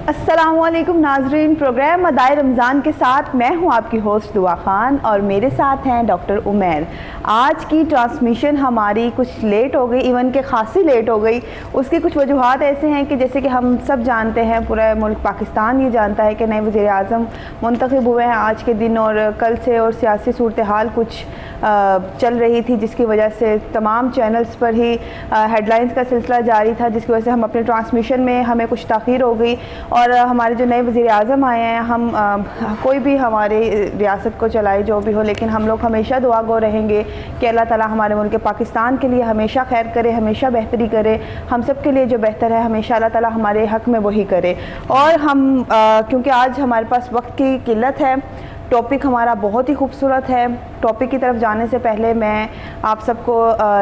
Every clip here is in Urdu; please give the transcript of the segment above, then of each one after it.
السلام علیکم ناظرین، پروگرام ادائے رمضان کے ساتھ میں ہوں آپ کی ہوسٹ دعا خان اور میرے ساتھ ہیں ڈاکٹر عمیر۔ آج کی ٹرانسمیشن ہماری کچھ لیٹ ہو گئی، ایون کہ خاصی لیٹ ہو گئی۔ اس کی کچھ وجوہات ایسے ہیں کہ جیسے کہ ہم سب جانتے ہیں، پورا ملک پاکستان یہ جانتا ہے کہ نئے وزیر اعظم منتخب ہوئے ہیں آج کے دن، اور کل سے اور سیاسی صورتحال کچھ چل رہی تھی جس کی وجہ سے تمام channels per he had lines کا سلسلہ جاری تھا، جس کی وجہ سے ہم اپنے ٹرانسمیشن میں ہمیں کچھ تاخیر ہو گئی۔ اور ہمارے جو نئے وزیر اعظم آئے ہیں، ہم کوئی بھی ہماری ریاست کو چلائے جو بھی ہو، لیکن ہم لوگ ہمیشہ دعا گو رہیں گے کہ اللہ تعالیٰ ہمارے ملک پاکستان کے لیے ہمیشہ خیر کرے، ہمیشہ بہتری کرے، ہم سب کے لیے جو بہتر ہے ہمیشہ اللہ تعالیٰ ہمارے حق میں وہی کرے۔ اور ہم کیونکہ آج ہمارے پاس وقت کی قلت ہے، ٹاپک ہمارا بہت ہی خوبصورت ہے۔ ٹاپک کی طرف جانے سے پہلے میں آپ سب کو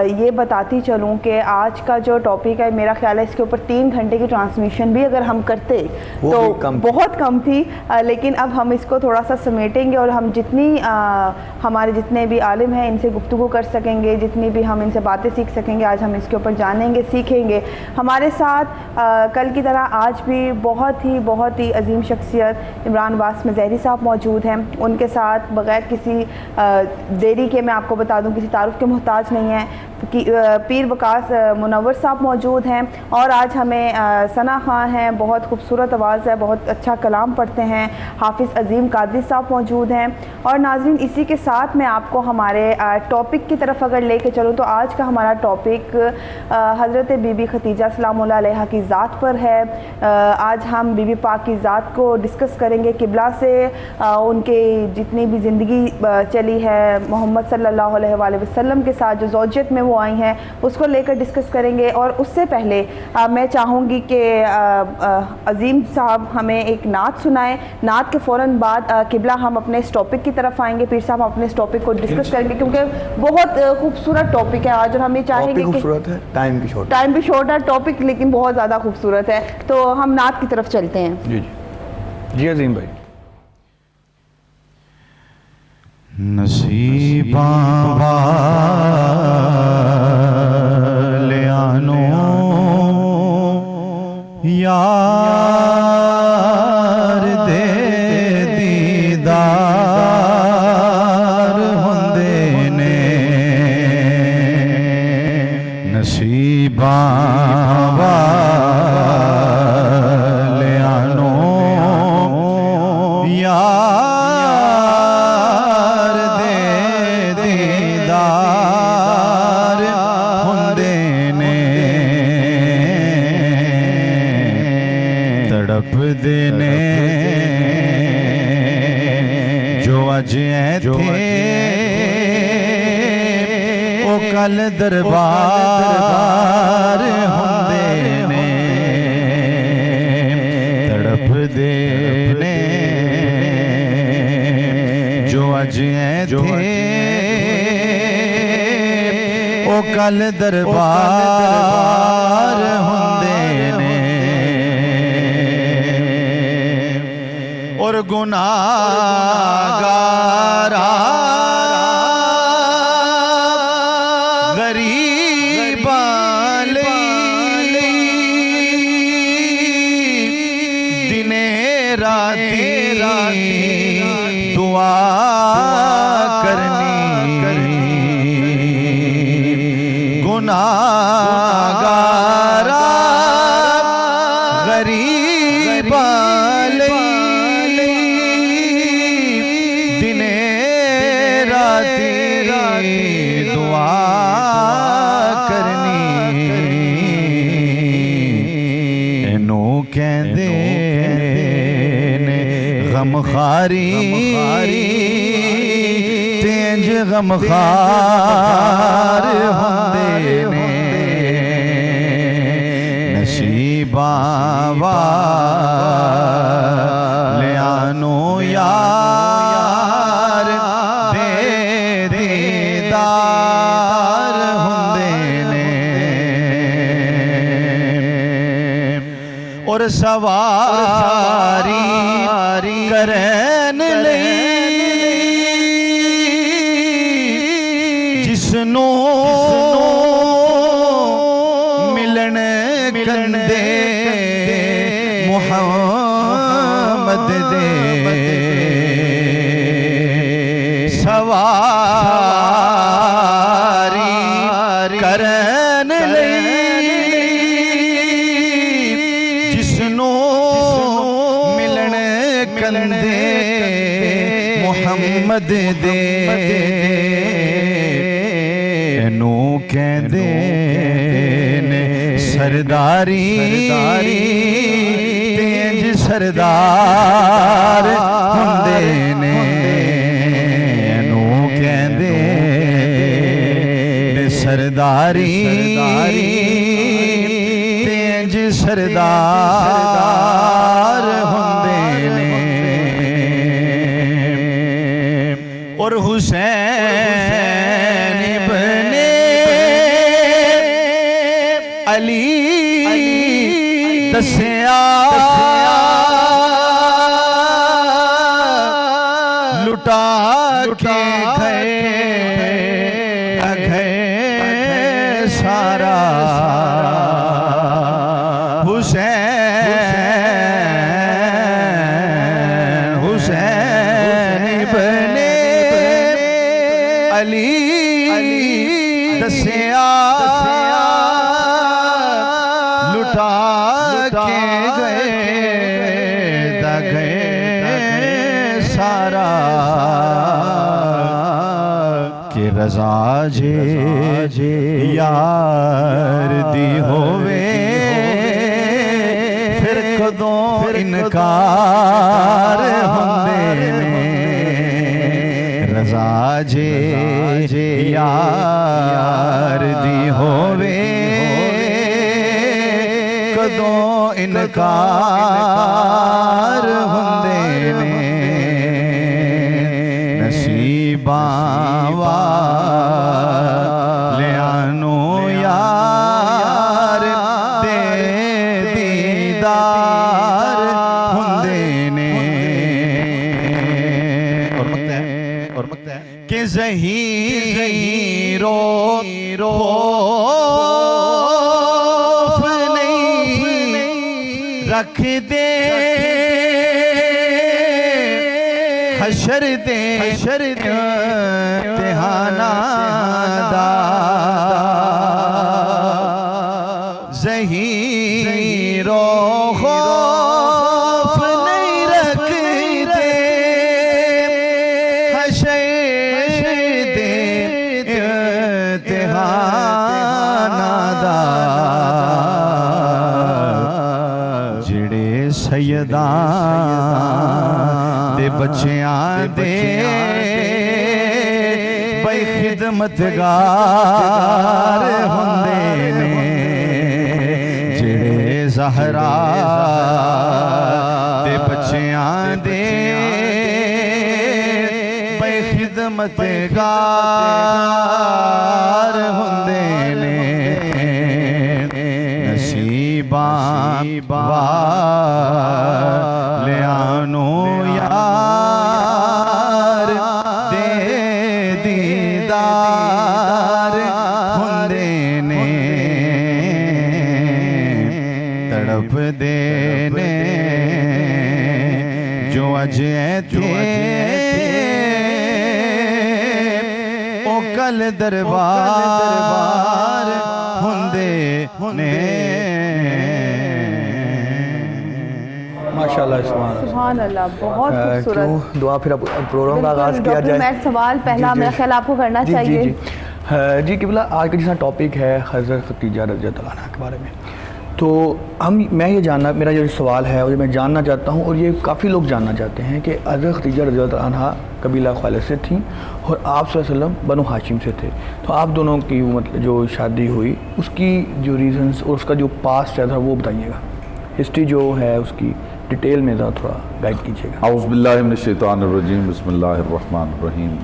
یہ بتاتی چلوں کہ آج کا جو ٹاپک ہے، میرا خیال ہے اس کے اوپر 3 گھنٹے کی ٹرانسمیشن بھی اگر ہم کرتے تو بہت کم تھی، لیکن اب ہم اس کو تھوڑا سا سمیٹیں گے اور ہم جتنی ہمارے جتنے بھی عالم ہیں ان سے گفتگو کر سکیں گے، جتنی بھی ہم ان سے باتیں سیکھ سکیں گے، آج ہم اس کے اوپر جانیں گے، سیکھیں گے۔ ہمارے ساتھ کل کی طرح آج بھی بہت ہی عظیم شخصیت عمران عباس مظہری صاحب موجود ہیں۔ ان کے ساتھ بغیر کسی دیری کے میں آپ کو بتا دوں، کسی تعارف کے محتاج نہیں ہیں، پیر وقاص منور صاحب موجود ہیں، اور آج ہمیں ثنا خان ہیں، بہت خوبصورت آواز ہے، بہت اچھا کلام پڑھتے ہیں، حافظ عظیم قادری صاحب موجود ہیں۔ اور ناظرین، اسی کے ساتھ میں آپ کو ہمارے ٹاپک کی طرف اگر لے کے چلوں تو آج کا ہمارا ٹاپک حضرت بی بی خدیجہ سلام اللہ علیہا کی ذات پر ہے۔ آج ہم بی بی پاک کی ذات کو ڈسکس کریں گے، قبلہ سے ان کے جتنی بھی زندگی چلی ہے محمد صلی اللہ علیہ وآلہ وسلم کے ساتھ، جو زوجیت میں وہ آئی ہیں، اس کو لے کر ڈسکس کریں گے۔ اور اس سے پہلے میں چاہوں گی کہ عظیم صاحب ہمیں ایک نعت سنائیں۔ نعت کے فوراً بعد قبلہ ہم اپنے اس ٹاپک کی طرف آئیں گے، پیر صاحب اپنے اس ٹاپک کو ڈسکس کریں گے، کیونکہ بہت خوبصورت ٹاپک ہے آج، اور ہم یہ چاہیں گے کہ ٹائم بھی شارٹ ہے ٹاپک، لیکن بہت زیادہ خوبصورت ہے۔ تو ہم نعت کی طرف چلتے ہیں۔ جی عظیم بھائی۔ نصیباں والیانو یار دے دیدار ہوندے نے، نصیباں والیانو یار دینے جو اج ایتھے او کل دربار ہوندے نے، تڑپ دینے جو اج ایتھے او کل دربار ہوندے نے، اور گناہگارا غریباں لئی دنے راتی دعا کرنی، گناہگارا غریباں غمخاری تینج غمخار ہوندے نے، نصیباں والیانو یار دے دیدار ہوندے نے، اور سواری کرن لئی جسنوں ملن کندے محمد دے سواری کرن لئی جسنو ملن کندے محمد دے نو کہندے نے سرداری تینج سردار ہوندے نے نو کہندے نے سرداری تینج سردار ہوندے نے اور حسین ابن علی دسیا لٹا کے گئے سارا حسین ابن علی دسیا لٹا کے گئے سارا کہ رضا جے یار دی ہووے پھر کدوں انکار ہوندے نے رضا جے یار دی ہووے کدوں انکار ہوندے نے نصیباں والیانو یار دے دیدار ہوندے نے اور مکتا ہے کہ ظہیرو خوف نہیں رکھ دے حشر دے امتحانہ دا ظہیرو خوف نہیں رکھ دے حشر دے امتحانہ دا جڑے سیدان دے بچیاں دے بھائی خدمتگار ہوندے نے جڑے زہرا دے بچیاں دے بھائی خدمتگار ہوندے نے نصیباں والیانو یار دے دیدار ہوندے نے تڑپ دے نے جو اج تھے او کل دربار ہوندے نے ماشاءاللہ سبحان اللہ، بہت خوبصورت. کیوں دعا پھر پروگرام کا آغاز کیا ڈاکٹر جائے. عمیر سوال پہلا میرا خیال آپ کو کرنا چاہیے. جی قبلہ آج کا جیسا ٹاپک ہے حضرت خدیجہ رضی اللہ عنہا کے بارے میں، تو میں یہ جاننا، میرا جو سوال ہے اور میں جاننا چاہتا ہوں اور یہ کافی لوگ جاننا چاہتے ہیں کہ حضرت خدیجہ رضی اللہ عنہا قبیلہ خویلد سے تھیں اور آپ صلی اللہ علیہ وسلم بنو ہاشم سے تھے، تو آپ دونوں کی مطلب جو شادی ہوئی اس کی جو ریزنز اور اس کا جو پاسٹ ہے تھا وہ بتائیے گا، ہسٹری جو ہے اس کی ڈیٹیل میں ذرا تھوڑا گائیڈ کیجیے گا. اعوذ باللہ من الشیطان الرجیم، بسم اللہ الرحمن الرحیم.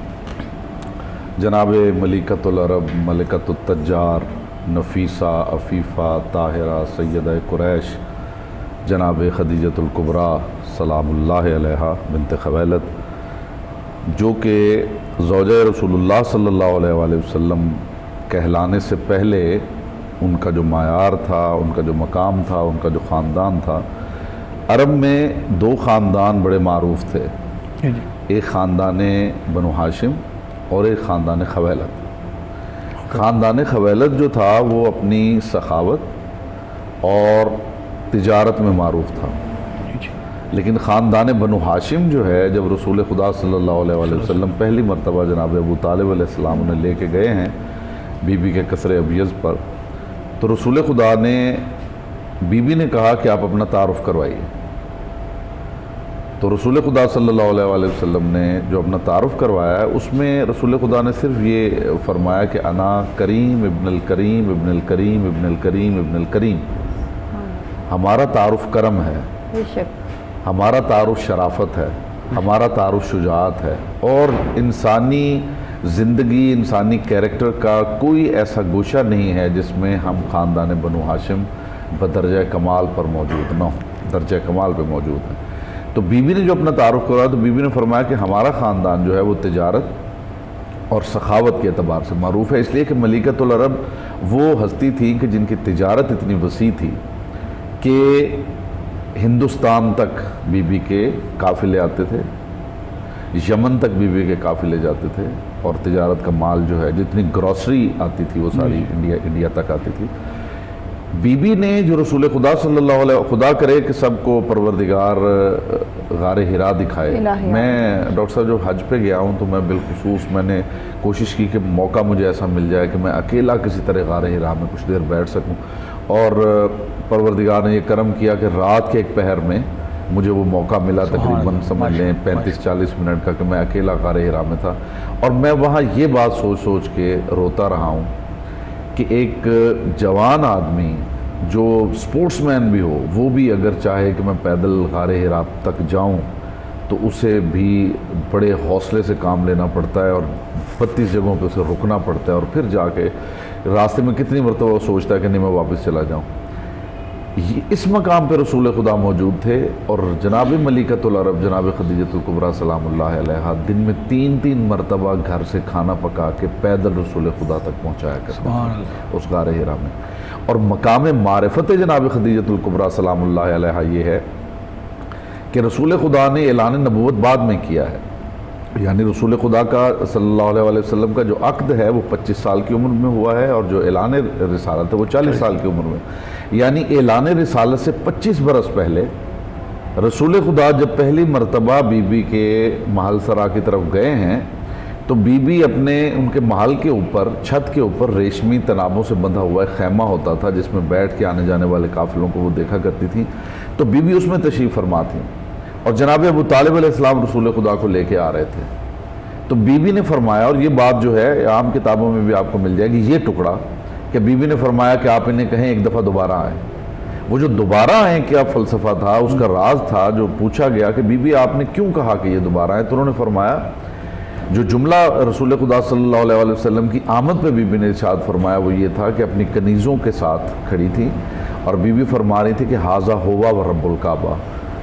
جناب ملکۃ العرب، ملکۃ التجار، نفیسہ، عفیفہ، طاہرہ، سیدہ قریش، جناب خدیجۃ الکبریٰ سلام اللہ علیہا بنت خویلد، جو کہ زوجہ رسول اللہ صلی اللہ علیہ وآلہ وسلم کہلانے سے پہلے ان کا جو معیار تھا، ان کا جو مقام تھا، ان کا جو خاندان تھا، عرب میں دو خاندان بڑے معروف تھے، جی ایک خاندان بنو ہاشم اور ایک خاندان خویلد۔ خاندان خویلد جو تھا وہ اپنی سخاوت اور تجارت میں معروف تھا، جی لیکن خاندان بنو ہاشم جو ہے، جب رسول خدا صلی اللہ علیہ وآلہ وسلم پہلی مرتبہ جناب ابو طالب علیہ السلام انہیں لے کے گئے ہیں بی بی کے قصر ابیض پر، تو رسول خدا نے بی بی نے کہا کہ آپ اپنا تعارف کروائیے۔ تو رسول خدا صلی اللہ علیہ وآلہ وسلم نے جو اپنا تعارف کروایا ہے اس میں رسول خدا نے صرف یہ فرمایا کہ انا کریم ابن الکریم ابن الکریم ابن الکریم ابن الکریم۔ ہمارا تعارف کرم ہے، بے شک، ہمارا تعارف شرافت ہے، ہمارا تعارف شجاعت ہے، اور انسانی زندگی، انسانی کیریکٹر کا کوئی ایسا گوشہ نہیں ہے جس میں ہم خاندان بنو ہاشم بدرجہ کمال پر موجود نہ ہوں، درجہ کمال پہ موجود ہیں۔ تو بی بی نے جو اپنا تعارف کروایا تو بی بی نے فرمایا کہ ہمارا خاندان جو ہے وہ تجارت اور سخاوت کے اعتبار سے معروف ہے، اس لیے کہ ملکۃ العرب وہ ہستی تھی کہ جن کی تجارت اتنی وسیع تھی کہ ہندوستان تک بی بی کے قافلے آتے تھے، یمن تک بی بی کے قافلے جاتے تھے، اور تجارت کا مال جو ہے جتنی گروسری آتی تھی وہ ساری انڈیا تک آتی تھی۔ بی بی نے جو رسول خدا صلی اللہ علیہ، خدا کرے کہ سب کو پروردگار غار حرا دکھائے۔ الہی میں ڈاکٹر صاحب جو حج پہ گیا ہوں تو میں بالخصوص میں نے کوشش کی کہ موقع مجھے ایسا مل جائے کہ میں اکیلا کسی طرح غار حرا میں کچھ دیر بیٹھ سکوں، اور پروردگار نے یہ کرم کیا کہ رات کے ایک پہر میں مجھے وہ موقع ملا، تقریباً سمجھ لیں 35-40 منٹ کا، کہ میں اکیلا غار حرا میں تھا، اور میں وہاں یہ بات سوچ سوچ کے روتا رہا ہوں کہ ایک جوان آدمی جو سپورٹس مین بھی ہو، وہ بھی اگر چاہے کہ میں پیدل غار حرا تک جاؤں تو اسے بھی بڑے حوصلے سے کام لینا پڑتا ہے، اور 32 جگہوں پہ اسے رکنا پڑتا ہے، اور پھر جا کے راستے میں کتنی مرتبہ وہ سوچتا ہے کہ نہیں میں واپس چلا جاؤں۔ اس مقام پہ رسول خدا موجود تھے، اور جناب ملکۃ العرب جناب خدیجۃ الکبریٰ سلام اللہ علیہا دن میں 3 مرتبہ گھر سے کھانا پکا کے پیدل رسول خدا تک پہنچایا کرتے تھے اس غار حرا میں۔ اور مقام معرفت جناب خدیجۃ الکبریٰ سلام اللہ علیہا یہ ہے کہ رسول خدا نے اعلان نبوت بعد میں کیا ہے، یعنی رسول خدا کا صلی اللہ علیہ وآلہ وسلم کا جو عقد ہے وہ 25 سال کی عمر میں ہوا ہے، اور جو اعلان رسالت ہے وہ 40 سال کی عمر میں، یعنی اعلان رسالت سے 25 برس پہلے رسول خدا جب پہلی مرتبہ بی بی کے محل سرا کی طرف گئے ہیں تو بی بی اپنے ان کے محل کے اوپر، چھت کے اوپر ریشمی تنابوں سے بندھا ہوا ایک خیمہ ہوتا تھا جس میں بیٹھ کے آنے جانے والے قافلوں کو وہ دیکھا کرتی تھیں، تو بی بی اس میں تشریف فرما تھیں، اور جناب ابو طالب علیہ السلام رسول خدا کو لے کے آ رہے تھے۔ تو بی بی نے فرمایا، اور یہ بات جو ہے عام کتابوں میں بھی آپ کو مل جائے گی، یہ ٹکڑا کہ بی بی نے فرمایا کہ آپ انہیں کہیں ایک دفعہ دوبارہ آئیں۔ وہ جو دوبارہ آئیں کیا فلسفہ تھا، اس کا راز تھا، جو پوچھا گیا کہ بی بی آپ نے کیوں کہا کہ یہ دوبارہ آئیں، تو انہوں نے فرمایا، جو جملہ رسول خدا صلی اللہ علیہ وآلہ وسلم کی آمد پہ بی بی نے ارشاد فرمایا وہ یہ تھا کہ اپنی کنیزوں کے ساتھ کھڑی تھی، اور بی بی فرما رہی تھی کہ ھذا ہوا و رب الکعبہ،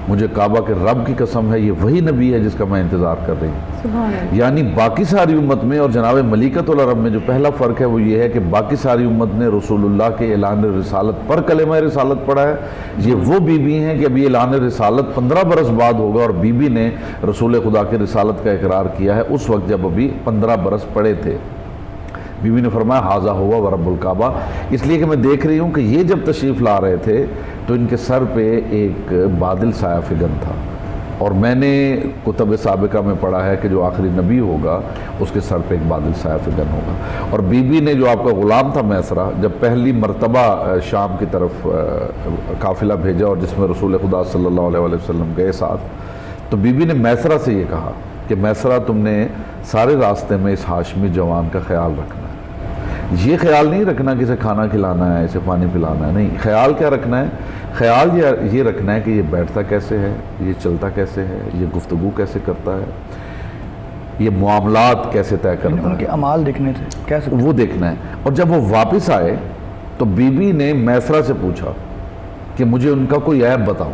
مجھے کعبہ کے رب کی قسم ہے یہ وہی نبی ہے جس کا میں انتظار کر رہی ہوں۔ سبحان اللہ۔ یعنی باقی ساری امت میں اور جناب ملکۃ العرب میں جو پہلا فرق ہے وہ یہ ہے کہ باقی ساری امت نے رسول اللہ کے اعلان رسالت پر کلمہ رسالت پڑھا ہے، یہ وہ بی بی ہیں کہ ابھی اعلان رسالت 15 برس بعد ہوگا، اور بی بی نے رسول خدا کی رسالت کا اقرار کیا ہے اس وقت جب ابھی 15 برس پڑے تھے۔ بی بی نے فرمایا ھذا ہوا و رب الکعبہ، اس لیے کہ میں دیکھ رہی ہوں کہ یہ جب تشریف لا رہے تھے تو ان کے سر پہ ایک بادل سایہ فگن تھا، اور میں نے کتب سابقہ میں پڑھا ہے کہ جو آخری نبی ہوگا اس کے سر پہ ایک بادل سایہ فگن ہوگا۔ اور بی بی نے جو آپ کا غلام تھا میسرہ، جب پہلی مرتبہ شام کی طرف قافلہ بھیجا اور جس میں رسول خدا صلی اللہ علیہ وآلہ وسلم گئے ساتھ، تو بی بی نے میسرہ سے یہ کہا کہ میسرہ تم نے سارے راستے میں اس ہاشمی جوان کا خیال رکھنا ہے، یہ خیال نہیں رکھنا کہ اسے کھانا کھلانا ہے، اسے پانی پلانا ہے، نہیں، خیال کیا رکھنا ہے؟ خیال یہ رکھنا ہے کہ یہ بیٹھتا کیسے ہے، یہ چلتا کیسے ہے، یہ گفتگو کیسے کرتا ہے، یہ معاملات کیسے طے کرتا ان ہے، کے اعمال دیکھنے تھے کیسے وہ دیکھنا ہے۔ اور جب وہ واپس آئے تو بی بی نے میسرہ سے پوچھا کہ مجھے ان کا کوئی عیب بتاؤ،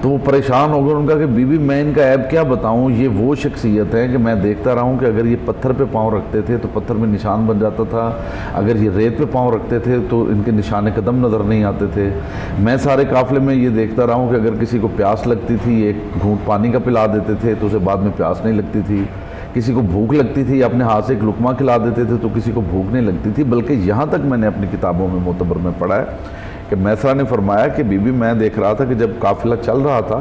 تو وہ پریشان ہو گئے. ان کا کہ بی بی میں ان کا عیب کیا بتاؤں, یہ وہ شخصیت ہے کہ میں دیکھتا رہا ہوں کہ اگر یہ پتھر پہ پاؤں رکھتے تھے تو پتھر میں نشان بن جاتا تھا, اگر یہ ریت پہ پاؤں رکھتے تھے تو ان کے نشان قدم نظر نہیں آتے تھے. میں سارے قافلے میں یہ دیکھتا رہا ہوں کہ اگر کسی کو پیاس لگتی تھی ایک گھونٹ پانی کا پلا دیتے تھے تو اسے بعد میں پیاس نہیں لگتی تھی, کسی کو بھوک لگتی تھی اپنے ہاتھ سے ایک لقمہ کھلا دیتے تھے تو کسی کو بھوک نہیں لگتی تھی. بلکہ یہاں تک میں نے اپنی کتابوں میں معتبر میں پڑھا ہے کہ میسرہ نے فرمایا کہ بی بی میں دیکھ رہا تھا کہ جب قافلہ چل رہا تھا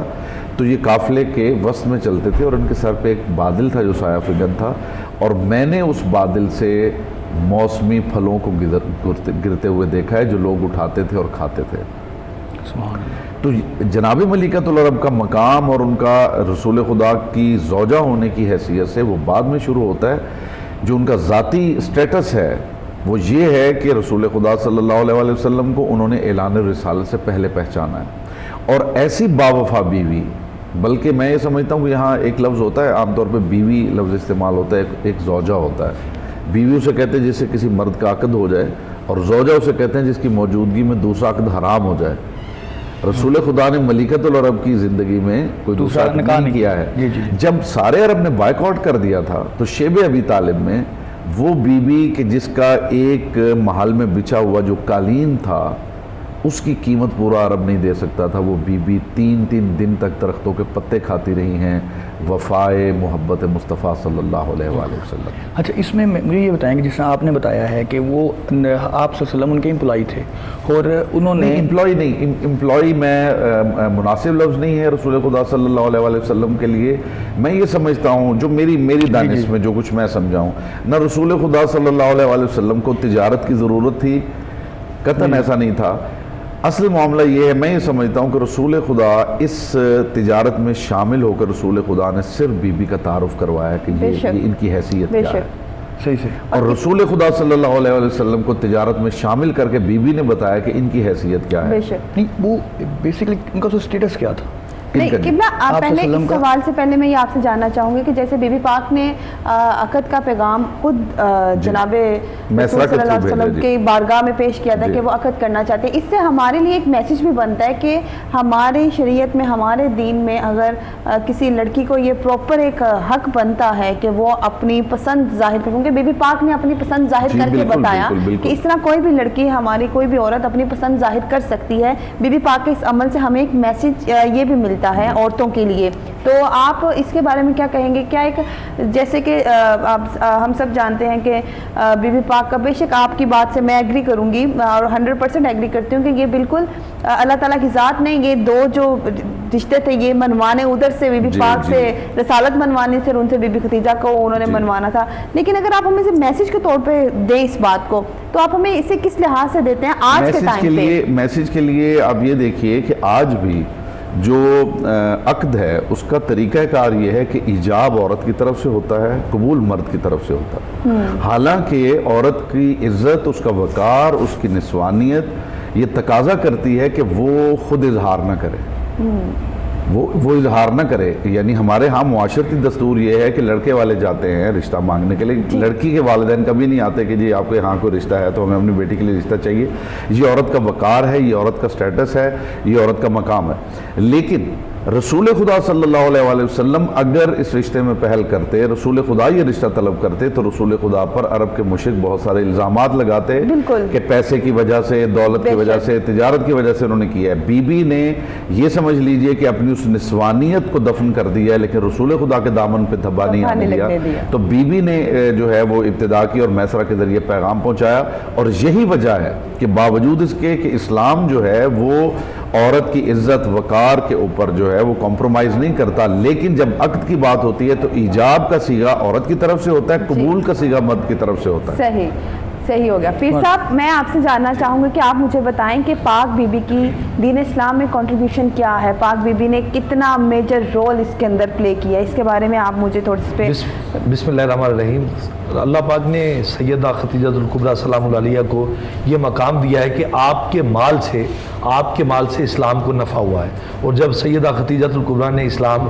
تو یہ قافلے کے وسط میں چلتے تھے اور ان کے سر پہ ایک بادل تھا جو سایہ فگن تھا, اور میں نے اس بادل سے موسمی پھلوں کو گرتے ہوئے دیکھا ہے جو لوگ اٹھاتے تھے اور کھاتے تھے. تو جناب ملیکۃ العرب کا مقام اور ان کا رسول خدا کی زوجہ ہونے کی حیثیت سے وہ بعد میں شروع ہوتا ہے. جو ان کا ذاتی سٹیٹس ہے وہ یہ ہے کہ رسول خدا صلی اللہ علیہ وسلم کو انہوں نے اعلان رسالت سے پہلے پہچانا ہے, اور ایسی باوفا بیوی, بلکہ میں یہ سمجھتا ہوں کہ یہاں ایک لفظ ہوتا ہے عام طور پہ بیوی لفظ استعمال ہوتا ہے, ایک زوجہ ہوتا ہے. بیوی اسے کہتے ہیں جس سے کسی مرد کا عقد ہو جائے, اور زوجہ اسے کہتے ہیں جس کی موجودگی میں دوسرا عقد حرام ہو جائے. رسول خدا نے ملکۃ العرب کی زندگی میں کوئی دوسرا عقد نہیں کیا ہے. جب سارے عرب نے بائیک آؤٹ کر دیا تھا تو شیب ابی طالب میں وہ بی بی کہ جس کا ایک محل میں بچھا ہوا جو قالین تھا اس کی قیمت پورا عرب نہیں دے سکتا تھا. وہ بی بی 3 دن تک درختوں کے پتے کھاتی رہی ہیں وفائے محبت مصطفیٰ صلی اللہ علیہ وآلہ وسلم. اچھا, اس میں مجھے یہ بتائیں کہ جس طرح آپ نے بتایا ہے کہ وہ آپ صلی اللہ علیہ وسلم ان کے امپلائی تھے, اور انہوں نے امپلائی میں مناسب لفظ نہیں ہے رسول خدا صلی اللہ علیہ وآلہ وسلم کے لیے. میں یہ سمجھتا ہوں جو میری دانش میں جو کچھ میں سمجھاؤں, نہ رسول خدا صلی اللہ علیہ وآلہ وسلم کو تجارت کی ضرورت تھی, قطعاً ایسا نہیں تھا. اصل معاملہ یہ ہے, میں یہ سمجھتا ہوں کہ رسول خدا اس تجارت میں شامل ہو کر رسول خدا نے صرف بی بی کا تعارف کروایا کہ یہ ان کی حیثیت کیا ہے. صحیح. اور رسول خدا صلی اللہ علیہ وسلم کو تجارت میں شامل کر کے بی بی نے بتایا کہ ان کی حیثیت کیا ہے. نہیں, وہ بیسیکلی ان کا سٹیٹس کیا تھا. نہیں قبلہ, پہلے اس سوال سے پہلے میں یہ آپ سے جاننا چاہوں گی کہ جیسے بی بی پاک نے عقد کا پیغام خود جناب رسول صلی اللہ علیہ وسلم کی بارگاہ میں پیش کیا تھا کہ وہ عقد کرنا چاہتے ہیں, اس سے ہمارے لیے ایک میسیج بھی بنتا ہے کہ ہماری شریعت میں, ہمارے دین میں اگر کسی لڑکی کو یہ پراپر ایک حق بنتا ہے کہ وہ اپنی پسند ظاہر کریں, کیونکہ بی بی پاک نے اپنی پسند ظاہر کر کے بتایا کہ اس طرح کوئی بھی لڑکی, ہماری کوئی بھی عورت اپنی پسند ظاہر کر سکتی ہے. بی بی پاک کے اس عمل سے ہمیں ایک میسیج یہ بھی ملتا ہے عورتوں کے لیے. تو آپ اس کے بارے میں کیا کہیں گے؟ کیا ایک جیسے کہ ہم سب جانتے ہیں کہ بی بی پاک کا, بے شک آپ کی بات سے میں ایگری کروں گی اور 100% ایگری کرتی ہوں کہ یہ بالکل اللہ تعالیٰ کی ذات نے یہ دو جو رشتے تھے یہ منوانے, ادھر سے بی بی پاک سے رسالت منوانی تھی اور ان سے بی بی خدیجہ کو انہوں نے منوانا تھا. لیکن اگر آپ ہمیں سے میسیج کے طور پہ دیں اس بات کو, تو آپ ہمیں اسے کس لحاظ سے دیتے ہیں آج کے ٹائم پہ؟ میسیج کے لیے آپ یہ دیکھیے کہ آج بھی جو عقد ہے اس کا طریقہ کار یہ ہے کہ ایجاب عورت کی طرف سے ہوتا ہے, قبول مرد کی طرف سے ہوتا ہے. حالانکہ عورت کی عزت, اس کا وقار, اس کی نسوانیت یہ تقاضا کرتی ہے کہ وہ خود اظہار نہ کرے, وہ اظہار نہ کرے. یعنی ہمارے ہاں معاشرتی دستور یہ ہے کہ لڑکے والے جاتے ہیں رشتہ مانگنے کے لیے, لڑکی کے والدین کبھی نہیں آتے کہ جی آپ کے ہاں کوئی رشتہ ہے تو ہمیں اپنی بیٹی کے لیے رشتہ چاہیے. یہ عورت کا وقار ہے, یہ عورت کا سٹیٹس ہے, یہ عورت کا مقام ہے. لیکن رسول خدا صلی اللہ علیہ وآلہ وسلم اگر اس رشتے میں پہل کرتے, رسول خدا یہ رشتہ طلب کرتے, تو رسول خدا پر عرب کے مشرک بہت سارے الزامات لگاتے کہ پیسے کی وجہ سے, دولت کی وجہ سے, تجارت کی وجہ سے انہوں نے کیا ہے. بی بی نے یہ سمجھ لیجئے کہ اپنی اس نسوانیت کو دفن کر دیا ہے, لیکن رسول خدا کے دامن پہ دھبا نہیں آنے دیا. تو بی بی نے جو ہے وہ ابتدا کی اور میسرہ کے ذریعے پیغام پہنچایا. اور یہی وجہ ہے کہ باوجود اس کے کہ اسلام جو ہے وہ عورت کی عزت وقار کے اوپر جو ہے وہ کمپرومائز نہیں کرتا, لیکن جب عقد کی بات ہوتی ہے تو ایجاب کا صیغہ عورت کی طرف سے ہوتا ہے, قبول کا صیغہ مرد کی طرف سے ہوتا ہے. صحیح ہو گیا. پیر صاحب, میں آپ سے جاننا چاہوں گی کہ آپ مجھے بتائیں کہ پاک بی بی کی دین اسلام میں کنٹریبیوشن کیا ہے, پاک بی بی نے کتنا میجر رول اس کے اندر پلے کیا ہے, اس کے بارے میں آپ مجھے تھوڑی سی بسم اللہ الرحمن الرحیم. اللہ پاک نے سیدہ خدیجہ الکبریٰ سلام اللہ علیہ کو یہ مقام دیا ہے کہ آپ کے مال سے اسلام کو نفع ہوا ہے. اور جب سیدہ خدیجہ الکبریٰ نے اسلام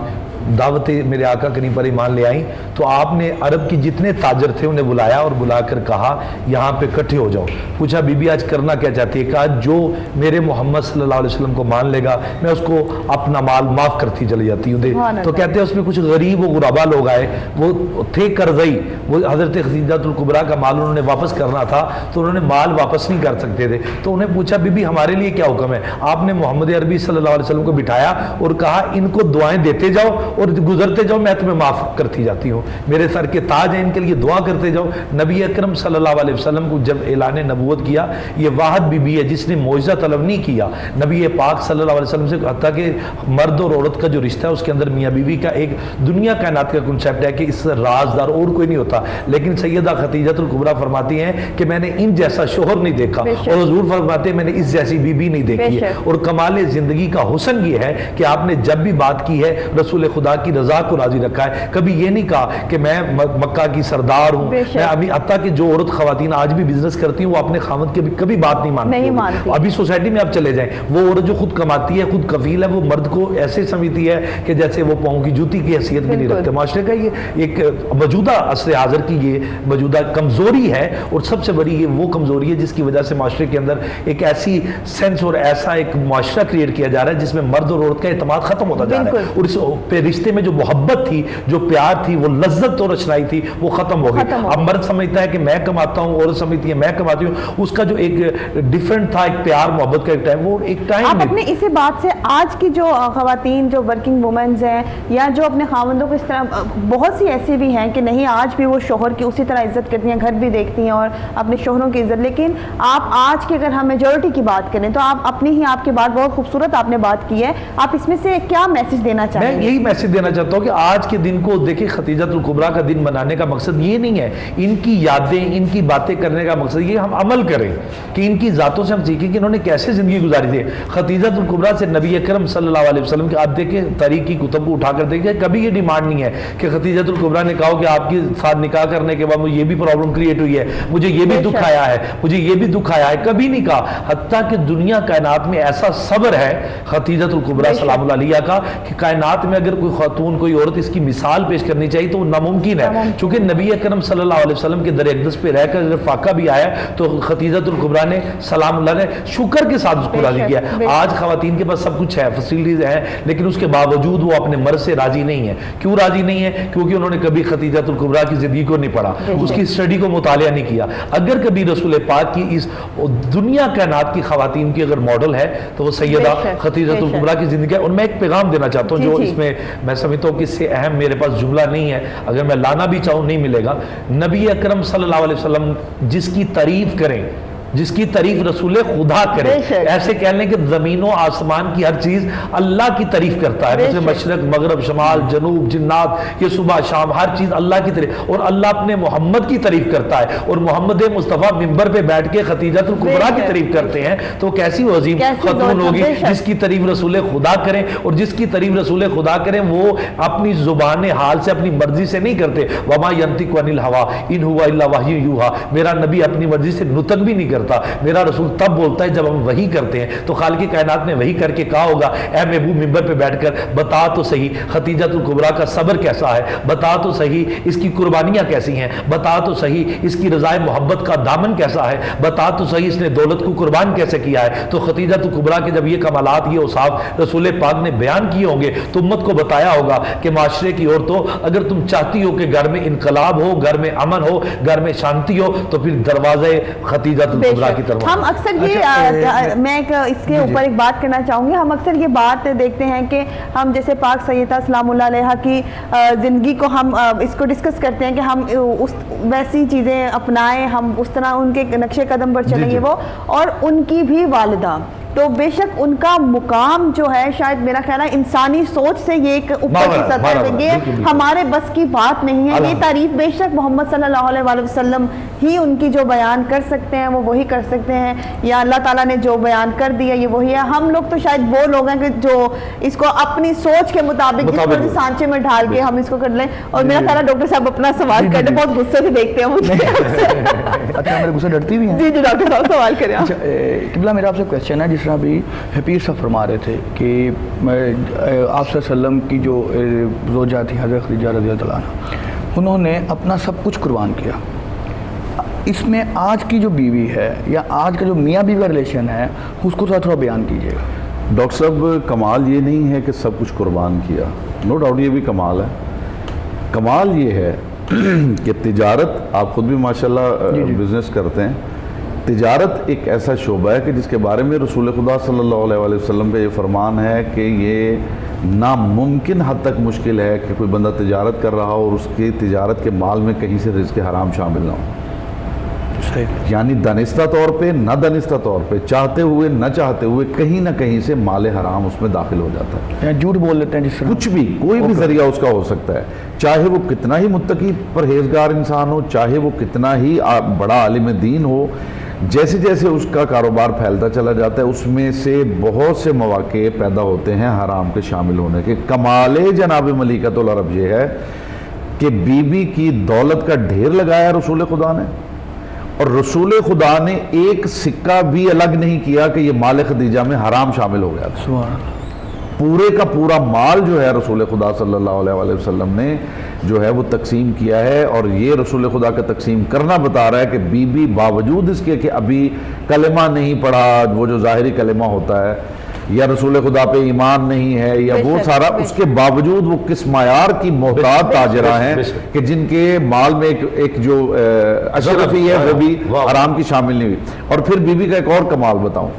دعوت میرے آقا کریم پر ایمان لے آئیں تو آپ نے عرب کی جتنے تاجر تھے انہیں بلایا اور بلا کر کہا یہاں پہ اکٹھے ہو جاؤ. پوچھا بی بی آج کرنا کیا چاہتی ہے؟ کہا جو میرے محمد صلی اللہ علیہ وسلم کو مان لے گا میں اس کو اپنا مال معاف کرتی چلی جاتی ہوں. تو کہتے ہیں اس میں کچھ غریب و غربا لوگ آئے, وہ تھے قرضئی, وہ حضرت خدیجہ الکبریٰ کا مال انہوں نے واپس کرنا تھا تو انہوں نے مال واپس نہیں کر سکتے تھے. تو انہیں پوچھا بی بی ہمارے لیے کیا حکم ہے؟ آپ نے محمد عربی صلی اللہ علیہ وسلم کو بٹھایا اور کہا ان کو دعائیں دیتے جاؤ اور گزرتے جاؤ, میں تمہیں معاف کرتی جاتی ہوں, میرے سر کے تاج ہیں ان کے لیے دعا کرتے جاؤ. نبی اکرم صلی اللہ علیہ وسلم کو جب اعلان نبوت کیا, یہ واحد بی بی ہے جس نے معجزہ طلب نہیں کیا نبی پاک صلی اللہ علیہ وسلم سے, حتیٰ کہ مرد اور عورت کا جو رشتہ ہے اس کے اندر میاں بیوی کا ایک دنیا کائنات کا کنسیپٹ ہے کہ اس سے رازدار اور کوئی نہیں ہوتا, لیکن سیدہ خدیجہ الکبریٰ فرماتی ہیں کہ میں نے ان جیسا شوہر نہیں دیکھا, اور حضور فرماتے ہیں میں نے اس جیسی بیوی نہیں دیکھی ہے. اور کمال زندگی کا حسن یہ ہے کہ آپ نے جب بھی بات کی ہے رسول خدا کی رضا کو راضی رکھا ہے, کبھی یہ نہیں کہا کہ میں مکہ کی سردار ہوں. میں ابھی حتیٰ کہ جو عورت خواتین آج بھی بزنس کرتی ہیں وہ اپنے خاوند کے کبھی بات نہیں مانتی. ابھی سوسائٹی میں آپ چلے جائیں, وہ عورت جو خود کماتی ہے, خود کفیل ہے, وہ مرد کو ایسے سمجھتی ہے کہ جیسے وہ پاؤں کی جوتی کی حیثیت بھی نہیں رکھتے. معاشرے کا یہ ایک موجودہ عصر حاضر کی یہ موجودہ کمزوری ہے, اور سب سے بڑی یہ وہ کمزوری ہے جس کی وجہ سے معاشرے کے اندر ایک ایسی سینس اور ایسا ایک معاشرہ کریٹ کیا جا رہا ہے جس میں مرد اور عورت کا اعتماد ختم ہوتا جا رہا ہے, اور اس رشتے میں جو محبت تھی, جو پیار تھی, وہ لذت اور اشنائی تھی, وہ ختم ہو گئی. اب مرد سمجھتا ہے کہ میں کماتا ہوں, عورت سمجھتی ہے میں کماتی ہوں. اس کا جو ایک ڈیفرنٹ تھا, ایک پیار محبت کا ایک ٹائم, وہ ایک ٹائم آپ اپنے اسی بات سے آج کی جو خواتین جو ورکنگ وومنز ہیں یا جو اپنے خاوندوں کو اس طرح, بہت سی ایسی بھی ہیں کہ نہیں آج بھی وہ شوہر کی اسی طرح عزت کرتی ہیں, گھر بھی دیکھتی ہیں اور اپنے شوہروں کی عزت, لیکن آپ آج کی اگر ہم میجورٹی کی بات کریں تو آپ اپنی ہی, آپ کی بات بہت خوبصورت آپ نے بات کی ہے, آپ اس میں سے کیا میسج دینا چاہیں گے؟ میں یہی میسج دینا چاہتا ہوں کہ آج کے دن کو دیکھیں, خدیجہ الکبریٰ کا دن منانے کا مقصد یہ نہیں ہے ان کی یادیں, ان کی باتیں کرنے کا مقصد یہ ہم عمل کریں کہ ان کی ذاتوں سے ہم سیکھیں کہ انہوں نے کیسے زندگی گزاری تھی. خدیجہ الکبریٰ سے نبی اکرم صلی اللہ علیہ وسلم کے, آپ دیکھیں تاریخ کی کتب کو اٹھا کر دیکھیں, کبھی یہ ڈیمانڈ نہیں ہے کہ خدیجہ الکبریٰ نے کہا کہ آپ کے ساتھ نکاح کرنے کے بعد مجھے یہ بھی پرابلم کریٹ ہوئی ہے, مجھے یہ بھی دکھ آیا ہے, مجھے یہ بھی دکھ آیا ہے, کبھی نہیں کہا. حتیٰ کہ دنیا کائنات میں ایسا صبر ہے خدیجہ الکبریٰ سلام اللہ علیہا کا کہ کائنات میں اگر کوئی خاتون, کوئی عورت اس کی مثال پیش کرنی چاہیے تو وہ ناممکن ہے, چونکہ نبی اکرم صلی اللہ علیہ وسلم کے در اقدس پہ رہ کر اگر فاقہ بھی آیا تو خدیجہ الکبریٰ نے سلام اللہ نے شکر کے ساتھ اس کو راضی کیا. آج خواتین کے پاس سب کچھ ہے, فیسلٹیز ہیں, لیکن اس کے باوجود وہ اپنے مرد سے راضی نہیں ہے. کیوں راضی نہیں ہے؟ کیونکہ انہوں نے کبھی خدیجہ الکبریٰ کی زندگی کو نہیں پڑھا, اس کی اسٹڈی کو مطالعہ نہیں کیا. اگر کبھی رسول پاک کی اس دنیا کائنات کی خواتین کی اگر ماڈل ہے تو وہ سیدہ خدیجہ الکبریٰ کی زندگی ہے. اور میں ایک پیغام دینا چاہتا ہوں جو اس میں سمجھتا ہوں کہ اس سے اہم میرے پاس جملہ نہیں ہے, اگر میں لانا بھی چاہوں نہیں ملے گا. نبی اکرم صلی اللہ علیہ وسلم جس کی تعریف کریں, جس کی تعریف رسول خدا کرے, ایسے کہہ لیں کہ زمین و آسمان کی ہر چیز اللہ کی تعریف کرتا ہے, جیسے مشرق مغرب شمال جنوب جنات, یہ صبح شام ہر چیز اللہ کی تعریف, اور اللہ اپنے محمد کی تعریف کرتا ہے, اور محمد مصطفیٰ منبر پہ بیٹھ کے خدیجہ الکبریٰ کی تعریف کرتے ہیں. تو کیسی وہ عظیم خاتون ہوگی جس کی تعریف رسول خدا کریں, اور جس کی تعریف رسول خدا کریں وہ اپنی زبان حال سے, اپنی مرضی سے نہیں کرتے. وما ینطق عن الہویٰ ان ہوا الا وحی یوحیٰ, میرا نبی اپنی مرضی سے نطق بھی نہیں کرتا, میرا رسول تب بولتا ہے جب ہم وحی کرتے ہیں. تو خالق کائنات نے وحی کر کے کہا ہوگا اے محبوب منبر پہ بیٹھ کر بتا تو صحیح خدیجہ الکبریٰ کا صبر کیسا ہے, بتا تو صحیح اس کی قربانیاں کیسی ہیں, بتا تو صحیح اس کی رضائے محبت کا دامن کیسا ہے, بتا تو صحیح اس نے دولت کو قربان کیسے کیا ہے. تو خدیجہ الکبریٰ کے جب یہ کمالات, یہ اوصاف رسول پاک نے بیان کیے ہوں گے تو امت کو بتایا ہوگا کہ معاشرے کی عورتوں, اگر تم چاہتی ہو کہ گھر میں انقلاب ہو, گھر میں امن ہو, گھر میں شانتی ہو, تو پھر دروازے خدیجہ الکبریٰ کی طرف. ہم اکثر یہ میں اس کے اوپر ایک بات کرنا چاہوں گی, ہم اکثر یہ بات دیکھتے ہیں کہ ہم جیسے پاک سیدہ سلام اللہ علیہا کی زندگی کو ہم اس کو ڈسکس کرتے ہیں کہ ہم ویسی چیزیں اپنائیں, ہم اس طرح ان کے نقش قدم پر چلیں گے وہ, اور ان کی بھی والدہ تو بے شک ان کا مقام جو ہے شاید میرا خیال ہے انسانی سوچ سے یہ ایک اوپر کی سطح پہ, یہ ہمارے بس کی بات نہیں ہے. یہ تعریف بے شک محمد صلی اللہ علیہ وسلم ہی انکی جو بیان کر سکتے ہیں وہ وہی کر سکتے ہیں, یا اللہ تعالیٰ نے جو بیان کر دیا یہ وہی ہے. ہم لوگ تو شاید وہ لوگ ہیں کہ جو اس کو اپنی سوچ کے مطابق اس کو سانچے میں ڈھال کے ہم اس کو کر لیں. اور میرا خیال ہے ڈاکٹر صاحب اپنا سوال کرتے ہیں, بہت غصے سے دیکھتے ہیں مجھے. اچھا میرے غصے ڈرتی بھی ہیں؟ جی جی ڈاکٹر صاحب سوال کریں. اچھا قبلہ میرا آپ سے کویشچن ہے, جس طرح ابھی حفیظ صاحب فرما رہے تھے کہ آپ صلی اللہ علیہ وسلم کی جو زوجہ تھی حضرت خدیجہ رضی اللہ عنہا, انہوں نے اپنا سب کچھ قربان کیا. اس میں آج کی جو بیوی ہے یا آج کا جو میاں بیوی کا ریلیشن ہے اس کو تھوڑا بیان کیجیے گا. ڈاکٹر صاحب کمال یہ نہیں ہے کہ سب کچھ قربان کیا, نو ڈاؤٹ یہ بھی کمال ہے. کمال یہ ہے کہ تجارت, آپ خود بھی ماشاءاللہ بزنس کرتے ہیں, تجارت ایک ایسا شعبہ ہے کہ جس کے بارے میں رسول خدا صلی اللہ علیہ وسلم کا یہ فرمان ہے کہ یہ ناممکن حد تک مشکل ہے کہ کوئی بندہ تجارت کر رہا ہو اور اس کی تجارت کے مال میں کہیں سے رزق حرام شامل نہ ہو. یعنی دانستہ طور پہ نہ دانستہ طور پہ, چاہتے ہوئے نہ چاہتے ہوئے کہیں نہ کہیں سے مال حرام اس میں داخل ہو جاتا ہے. جھوٹ بول لیتے ہیں جس طرح, کچھ بھی, کوئی بھی ذریعہ اس کا ہو سکتا ہے, چاہے وہ کتنا ہی متقی پرہیزگار انسان ہو, چاہے وہ کتنا ہی بڑا عالم دین ہو. جیسے جیسے اس کا کاروبار پھیلتا چلا جاتا ہے اس میں سے بہت سے مواقع پیدا ہوتے ہیں حرام کے شامل ہونے کے. کمال جناب ملیکۃ العرب یہ ہے کہ بی بی کی دولت کا ڈھیر لگایا رسول خدا نے, اور رسول خدا نے ایک سکہ بھی الگ نہیں کیا کہ یہ مال خدیجہ میں حرام شامل ہو گیا تھا. پورے کا پورا مال جو ہے رسول خدا صلی اللہ علیہ وسلم نے جو ہے وہ تقسیم کیا ہے. اور یہ رسول خدا کا تقسیم کرنا بتا رہا ہے کہ بی بی باوجود اس کے کہ ابھی کلمہ نہیں پڑھا, وہ جو ظاہری کلمہ ہوتا ہے, یا رسول خدا پہ ایمان نہیں ہے, یا وہ سارا, اس کے باوجود وہ کس معیار کی محتاط تاجرہ ہیں کہ جن کے مال میں ایک جو اشرفی ہے وہ بھی حرام کی شامل نہیں ہوئی. اور پھر بی بی کا ایک اور کمال بتاؤں,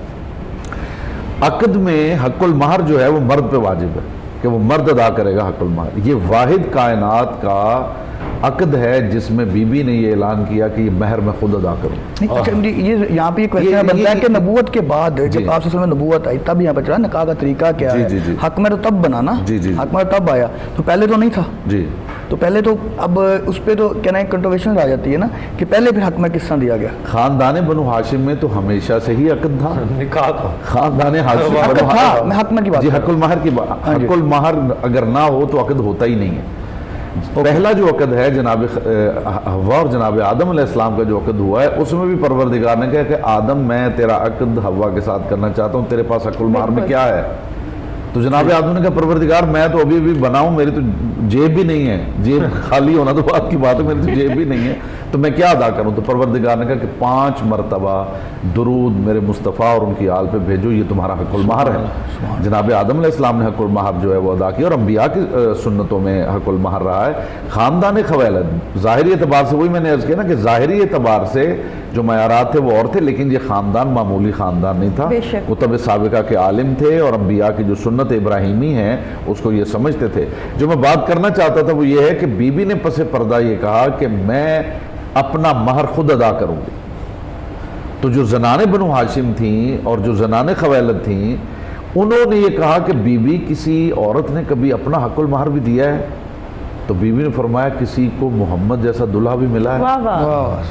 عقد میں حق المہر جو ہے وہ مرد پہ واجب ہے کہ وہ مرد ادا کرے گا حق المہر. یہ واحد کائنات کا عقد ہے جس میں بی بی نے یہ اعلان کیا کہ یہ مہر میں خود ادا کروں. اچھا یہ یہاں پہ یہ کویشچن بنتا ہے کہ نبوت کے بعد جب آپ سے نبوت آئی تب یہاں پہ چلا نکاح کا طریقہ کیا ہے. حق میں تو تب بنا نا, حق میں تب آیا, تو پہلے تو نہیں تھا. جی تو پہلے تو اب اس پہ تو کہنا ایک کنٹروورشن آ جاتی ہے نا کہ پہلے پھر حق میں کس طرح دیا گیا. خاندان بنو ہاشم میں تو ہمیشہ سے ہی عقد تھا, نکاح کا خاندان ہاشم تھا. میں حق میں کی بات, جی حق المہر کی بات, حق المہر اگر نہ ہو تو عقد ہوتا ہی نہیں ہے. پہلا جو عقد ہے جناب حوا اور جناب آدم علیہ السلام کا جو عقد ہوا ہے اس میں بھی پروردگار نے کہا کہ آدم میں تیرا عقد حوا کے ساتھ کرنا چاہتا ہوں, تیرے پاس حق المہر میں کیا ہے. تو جناب آدم نے کہا پروردگار میں تو ابھی بناؤں, میری تو جیب بھی نہیں ہے, جیب خالی ہونا تو بات کی بات ہے, میری تو جیب بھی نہیں ہے, تو میں کیا ادا کروں. تو پروردگار نے کہا کہ 5 مرتبہ درود میرے مصطفیٰ اور ان کی آل پہ بھیجو, یہ تمہارا حق المہر ہے. جناب آدم علیہ السلام نے حق المہر جو ہے وہ ادا کیا, اور انبیاء کی سنتوں میں حق المہر رہا ہے. خاندان خویلد ظاہری اعتبار سے, وہی میں نے عرض کیا نا کہ ظاہری اعتبار سے جو معیارات تھے وہ اور تھے, لیکن یہ خاندان معمولی خاندان نہیں تھا. کتب سابقہ کے عالم تھے اور انبیاء کی جو سنت ابراہیمی ہے اس کو یہ سمجھتے تھے. جو میں بات کرنا چاہتا تھا وہ یہ ہے کہ بی بی نے پس پردہ یہ کہا کہ میں اپنا مہر خود ادا کروں گی. تو جو زنان بنو ہاشم تھیں اور جو زنان خویلد تھیں انہوں نے یہ کہا کہ بی بی کسی عورت نے کبھی اپنا حق المہر بھی دیا ہے؟ تو بی بی نے فرمایا کسی کو محمد جیسا دلہا بھی ملا ہے.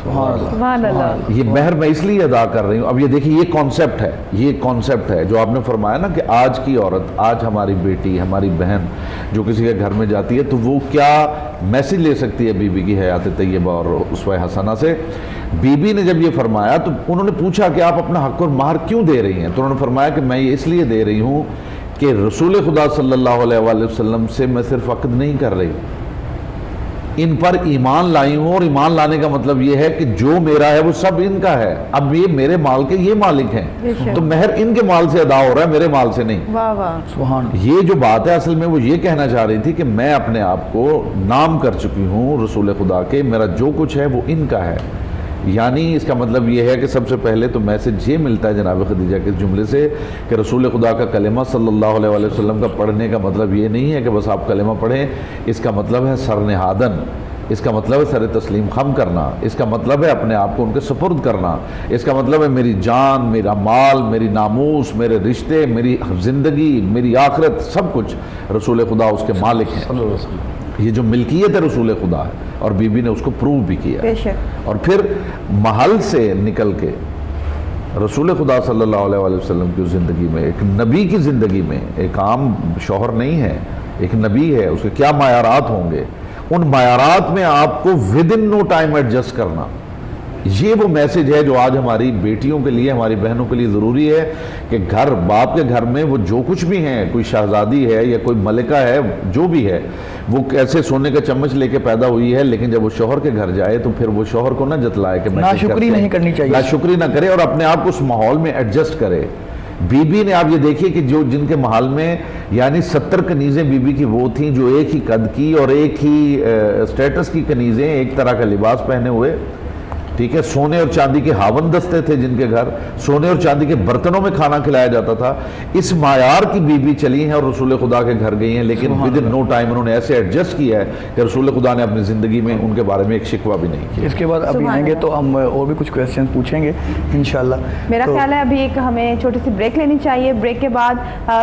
سبحان اللہ. یہ مہر میں اس لیے ادا کر رہی ہوں. اب یہ دیکھیے یہ کانسیپٹ ہے جو آپ نے فرمایا نا کہ آج کی عورت, آج ہماری بیٹی, ہماری بہن جو کسی کے گھر میں جاتی ہے تو وہ کیا میسج لے سکتی ہے بی بی کی حیات طیبہ اور اسوہ حسنہ سے. بی بی نے جب یہ فرمایا تو انہوں نے پوچھا کہ آپ اپنا حق المہر کیوں دے رہی ہیں؟ تو انہوں نے فرمایا کہ میں یہ اس لیے دے رہی ہوں کہ رسول خدا صلی اللہ علیہ وسلم سے میں صرف عقد نہیں کر رہی, ان پر ایمان لائی ہوں, اور ایمان لانے کا مطلب یہ ہے کہ جو میرا ہے وہ سب ان کا ہے. اب یہ میرے مال کے یہ مالک ہیں, تو مہر ان کے مال سے ادا ہو رہا ہے, میرے مال سے نہیں. سبحان. یہ جو بات ہے اصل میں وہ یہ کہنا چاہ رہی تھی کہ میں اپنے آپ کو نام کر چکی ہوں رسول خدا کے, میرا جو کچھ ہے وہ ان کا ہے. یعنی اس کا مطلب یہ ہے کہ سب سے پہلے تو میسج یہ ملتا ہے جناب خدیجہ کے جملے سے کہ رسول خدا کا کلمہ صلی اللہ علیہ وسلم کا پڑھنے کا مطلب یہ نہیں ہے کہ بس آپ کلمہ پڑھیں, اس کا مطلب ہے سر نہادن, اس کا مطلب ہے سر تسلیم خم کرنا, اس کا مطلب ہے اپنے آپ کو ان کے سپرد کرنا, اس کا مطلب ہے میری جان, میرا مال, میری ناموس, میرے رشتے, میری زندگی, میری آخرت, سب کچھ رسول خدا اس کے مالک ہیں. یہ جو ملکیت رسول خدا ہے، اور بی بی نے اس کو پروو بھی کیا بے شک۔ اور پھر محل سے نکل کے رسول خدا صلی اللہ علیہ وآلہ وسلم کی زندگی میں، ایک نبی کی زندگی میں، ایک عام شوہر نہیں ہے، ایک نبی ہے، اس کے کیا معیارات ہوں گے، ان معیارات میں آپ کو ودن نو ٹائم ایڈجسٹ کرنا، یہ وہ میسج ہے جو آج ہماری بیٹیوں کے لیے، ہماری بہنوں کے لیے ضروری ہے کہ گھر، باپ کے گھر میں وہ جو کچھ بھی ہیں، کوئی شہزادی ہے یا کوئی ملکہ ہے، جو بھی ہے، وہ کیسے سونے کا چمچ لے کے پیدا ہوئی ہے، لیکن جب وہ شوہر کے گھر جائے تو پھر وہ شوہر کو نہ جتلائے کہ میں ناشکری نہیں کرنی چاہیے، ناشکری نہ کرے، اور اپنے آپ کو اس ماحول میں ایڈجسٹ کرے۔ بی بی نے، آپ یہ دیکھیے کہ جن کے محل میں یعنی 70 کنیزیں بی بی کی وہ تھیں جو ایک ہی قد کی اور ایک ہی سٹیٹس کی کنیزیں، ایک طرح کا لباس پہنے ہوئے، ٹھیک ہے، سونے اور چاندی کے ہاون دستے تھے جن کے گھر سونے اور چاندی کے برتنوں میں کھانا کھلایا جاتا تھا، اس معیار کی بی بی چلی ہیں اور رسول خدا کے گھر گئی ہیں، لیکن ودن نو ٹائم انہوں نے ایسے ایڈجسٹ کیا ہے کہ رسول خدا نے اپنی زندگی میں ان کے بارے میں ایک شکوہ بھی نہیں کیا۔ اس کے بعد ابھی آئیں گے تو ہم اور بھی کچھ کویسچن پوچھیں گے انشاءاللہ۔ میرا خیال ہے ابھی ایک ہمیں چھوٹی سی بریک لینی چاہیے، بریک کے بعد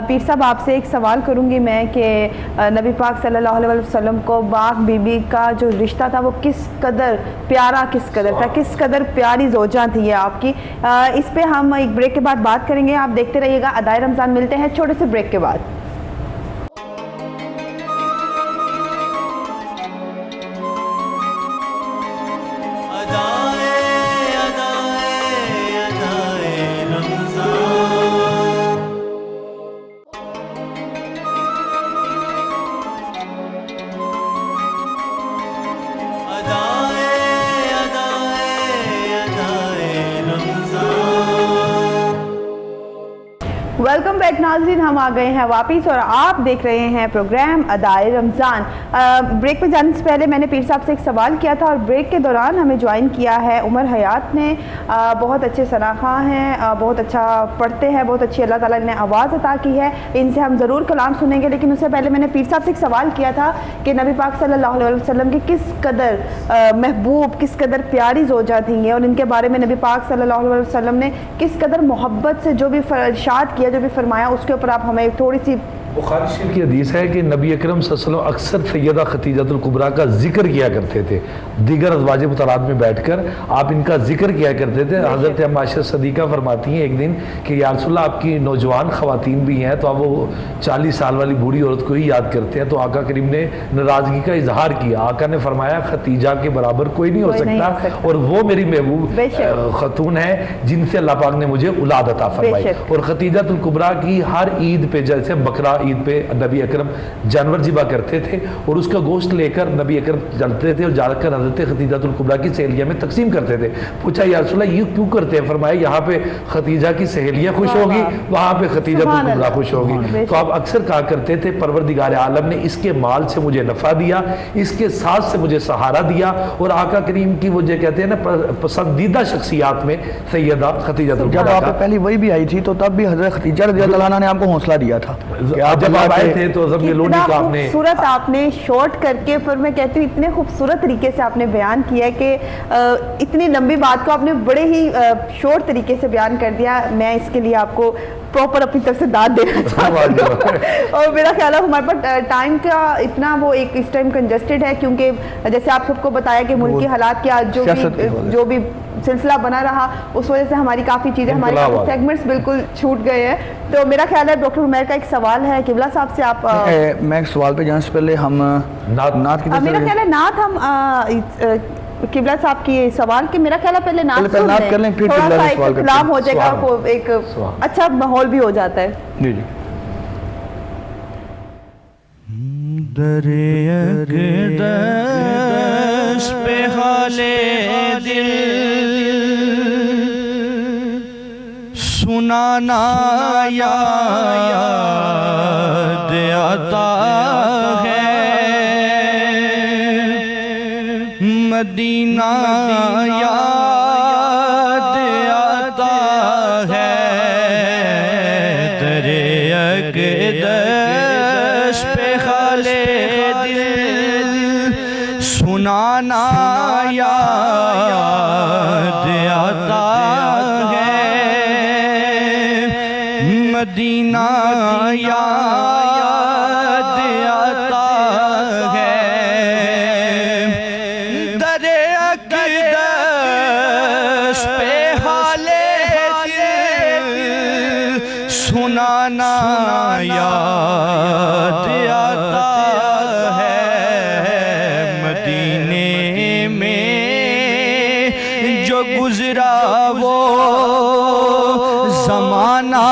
پیر صاحب آپ سے ایک سوال کروں گی میں کہ نبی پاک صلی اللہ علیہ وسلم کو پاک بی بی کا جو رشتہ تھا وہ کس قدر پیارا، کس قدر تھا، کس قدر پیاری زوجہ تھی یہ آپ کی، اس پہ ہم ایک بریک کے بعد بات کریں گے۔ آپ دیکھتے رہیے گا ادائے رمضان، ملتے ہیں چھوٹے سے بریک کے بعد۔ ویلکم بیک ناظرین، ہم آ گئے ہیں واپس اور آپ دیکھ رہے ہیں پروگرام ادائے رمضان۔ بریک پہ جانے سے پہلے میں نے پیر صاحب سے ایک سوال کیا تھا اور بریک کے دوران ہمیں جوائن کیا ہے عمر حیات نے، بہت اچھے ثنا خواں ہیں، بہت اچھا پڑھتے ہیں، بہت اچھی اللہ تعالیٰ نے آواز عطا کی ہے، ان سے ہم ضرور کلام سنیں گے، لیکن اس سے پہلے میں نے پیر صاحب سے ایک سوال کیا تھا کہ نبی پاک صلی اللہ علیہ وسلم کی کس قدر محبوب، کس قدر پیاری زوجہ تھیں اور ان کے بارے میں نبی پاک صلی اللہ علیہ وسلم نے کس قدر محبت سے جو بھی ارشاد کیا، جو بھی فرمایا، اس کے اوپر آپ ہمیں تھوڑی سی بخاری شریف کی حدیث ہے کہ نبی اکرم صلی اللہ علیہ وسلم اکثر سیدہ خدیجہ الکبریٰ کا ذکر کیا کرتے تھے، دیگر ازواج مطہرات میں بیٹھ کر آپ ان کا ذکر کیا کرتے تھے۔ حضرت عائشہ صدیقہ فرماتی ہیں ایک دن کہ یا رسول اللہ آپ کی نوجوان خواتین بھی ہیں تو آپ وہ 40 سال والی بوڑھی عورت کو ہی یاد کرتے ہیں، تو آقا کریم نے ناراضگی کا اظہار کیا۔ آقا نے فرمایا خدیجہ کے برابر کوئی نہیں ہو سکتا اور وہ میری محبوب خاتون ہے جن سے اللہ پاک نے مجھے اولاد عطا فرمائی۔ اور خدیجہ الکبریٰ کی ہر عید پہ، جیسے بقرہ عید پہ نبی اکرم جانور ذبح کرتے تھے اور اس کا گوشت لے کر نبی اکرم چلتے تھے اور جا کر حضرت خدیجہ الکبریٰ کی سہیلیہ میں تقسیم کرتے تھے۔ پوچھا یا رسول اللہ یہ کیوں کرتے ہیں؟ فرمایا یہاں پہ خدیجہ کی سہیلیاں خوش ہوگی، وہاں پہ خدیجہ الکبریٰ خوش ہوگی۔ تو آپ اکثر کہا کرتے تھے پروردگار عالم نے اس کے مال سے مجھے نفع دیا، اس کے ساتھ سے مجھے سہارا دیا، اور آقا کریم کی وہ جو کہتے ہیں نا پسندیدہ شخصیات میں سیدہ خدیجہ الکبریٰ۔ جب آپ پہ پہلی وہی بھی آئی تھی تو تب بھی حضرت خدیجہ رضی اللہ عنہا نے آپ کو حوصلہ دیا تھا کہ جب آپ آئے تھے تو حضرت ملونی کا آپ نے خوبصورت آپ نے شارٹ کر کے، پھر میں کہتی ہوں اتنے خوبصورت طریقے سے آپ نے بیان کیا کہ اتنی لمبی بات کو آپ نے بڑے ہی شارٹ طریقے سے بیان کر دیا۔ میں اس کے لیے آپ کو پراپر اپنی طرف سے داد دینا چاہتی ہوں۔ اور میرا خیال ہے ہمارے پاس ٹائم کا اتنا وہ ایک اس ٹائم کنجسٹڈ ہے، کیونکہ جیسے آپ سب کو بتایا کہ ملکی حالات کیا جو بھی سلسلہ بنا رہا اس وجہ سے ہماری کافی چیزیں، ہمارے کافی سیگمنٹس بالکل چھوٹ گئے ہیں۔ تو میرا خیال ہے ڈاکٹر عمیر کا ایک سوال ہے قبلہ صاحب سے، آپ میں ایک سوال پہ جانے سے پہلے ہم نعت کی طرف میرا خیال ہے نعت ہم قبلہ صاحب کی سوال کہ میرا خیال ہے پہلے نعت کر لیں، پھر تھوڑا سا ایک کلام ہو جائے گا، ایک اچھا ماحول بھی ہو جاتا ہے۔ جی جی۔ درے اقدس پہ حالے دل سنانا یاد آتا ہے، مدینہ یاد آتا ہے، درے اقدس پہ حالے دل سنانا یاد آتا ہے، مدینہ یاد آتا ہے، سنانا یاد آتا ہے مدینے میں جو گزرا وہ زمانہ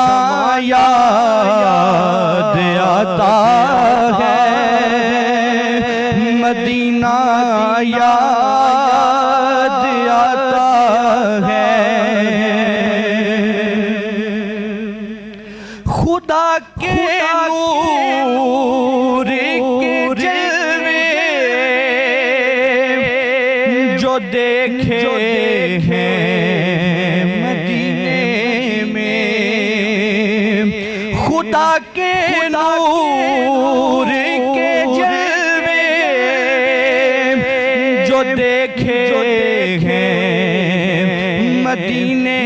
یاد آتا ہے مدینہ یاد آتا ہے خدا کے نور کے جلوے جو دیکھے ہیں مدینے میں خدا کے نور کے جلوے جو دیکھے ہیں مدینے